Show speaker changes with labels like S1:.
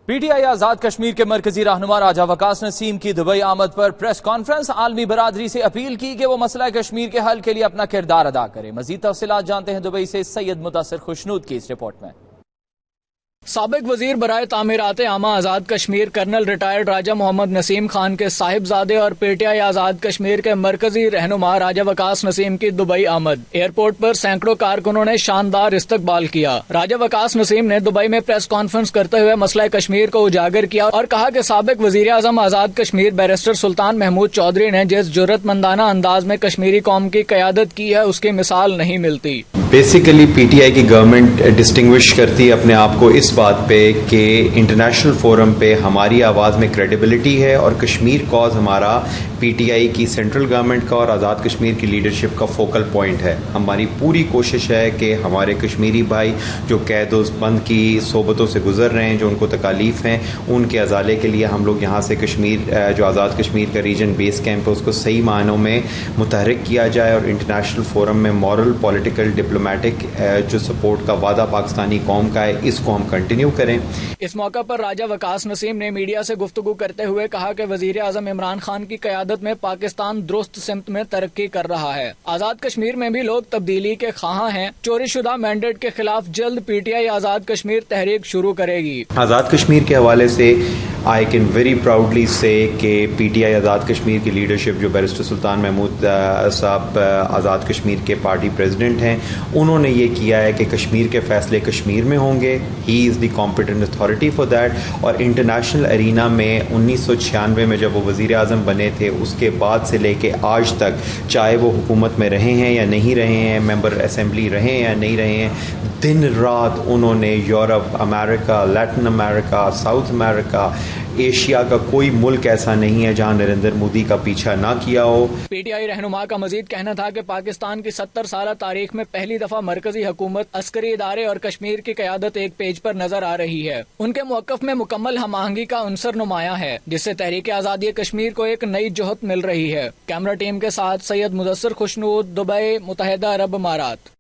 S1: P T I Azad Kashmir کے مرکزی رہنما راجہ وقاص نسیم کی دبئی آمد پر پریس کانفرنس۔ عالمی برادری سے اپیل کی کہ وہ مسئلہ کشمیر کے حل کے لیے اپنا کردار ادا کرے۔ مزید تفصیلات جانتے ہیں دبئی سے سید مدثر خوشنود کی اس رپورٹ میں۔
S2: سابق وزیر برائے تعمیرات عامہ آزاد کشمیر کرنل ریٹائرڈ راجہ محمد نسیم خان کے صاحبزادے اور P T I Azad Kashmir کے مرکزی رہنما راجہ وقاص نسیم کی دبئی آمد۔ ایئرپورٹ پر سینکڑوں کارکنوں نے شاندار استقبال کیا۔ راجہ وقاص نسیم نے دبئی میں پریس کانفرنس کرتے ہوئے مسئلہ کشمیر کو اجاگر کیا اور کہا کہ سابق وزیر اعظم آزاد کشمیر بیرسٹر سلطان محمود چودھری نے جس جرأت مندانہ انداز میں کشمیری قوم کی قیادت کی ہے اس کی مثال نہیں ملتی۔
S3: بیسیکلی پی ٹی آئی کی گورنمنٹ ڈسٹنگوش کرتی ہے اپنے آپ کو اس بات پہ کہ انٹرنیشنل فورم پہ ہماری آواز میں کریڈیبلٹی ہے اور کشمیر کاز ہمارا پی ٹی آئی کی سینٹرل گورنمنٹ کا اور آزاد کشمیر کی لیڈرشپ کا فوکل پوائنٹ ہے۔ ہماری پوری کوشش ہے کہ ہمارے کشمیری بھائی جو قید و بند کی صحبتوں سے گزر رہے ہیں، جو ان کو تکالیف ہیں، ان کے ازالے کے لیے ہم لوگ یہاں سے کشمیر جو آزاد کشمیر کا ریجن بیس کیمپ ہے اس کو صحیح معنوں میں متحرک کیا جائے اور انٹرنیشنل فورم میں مورل پولیٹیکل ڈپلومیٹک جو سپورٹ کا وعدہ پاکستانی قوم کا ہے اس کو ہم کنٹینیو کریں۔
S2: اس موقع پر راجہ وقاص نسیم نے میڈیا سے گفتگو کرتے ہوئے کہا کہ وزیر اعظم عمران خان کی قیادت میں پاکستان درست سمت میں ترقی کر رہا ہے۔ آزاد کشمیر میں بھی لوگ تبدیلی کے خواہاں ہیں۔ چوری شدہ مینڈیٹ کے خلاف جلد P T I Azad Kashmir تحریک شروع کرے گی۔
S3: آزاد کشمیر کے حوالے سے آئی کین ویری پراؤڈلی سے کہ P T I Azad Kashmir کی لیڈرشپ جو بیرسٹر سلطان محمود صاحب آزاد کشمیر کے پارٹی پریزیڈنٹ ہیں، انہوں نے یہ کیا ہے کہ کشمیر کے فیصلے کشمیر میں ہوں گے۔ ہی از دی کمپیٹنٹ اتھارٹی فار دیٹ۔ اور انٹرنیشنل ارینا میں 1996 میں جب وہ وزیر اعظم بنے تھے اس کے بعد سے لے کے آج تک، چاہے وہ حکومت میں رہے ہیں یا نہیں رہے ہیں، ممبر اسمبلی رہے ہیں یا نہیں رہے ہیں، دن رات انہوں نے یورپ، امریکہ، لیٹن امریکہ، ساؤتھ امریکہ، ایشیا کا کوئی ملک ایسا نہیں ہے جہاں نریندر مودی کا پیچھا نہ کیا ہو۔
S2: پی ٹی آئی رہنما کا مزید کہنا تھا کہ پاکستان کی 70 سالہ تاریخ میں پہلی دفعہ مرکزی حکومت، عسکری ادارے اور کشمیر کی قیادت ایک پیج پر نظر آ رہی ہے۔ ان کے موقف میں مکمل ہم آہنگی کا عنصر نمایاں ہے جس سے تحریک آزادی کشمیر کو ایک نئی جہت مل رہی ہے۔ کیمرہ ٹیم کے ساتھ سید مدثر خوشنود، دبئی، متحدہ عرب امارات۔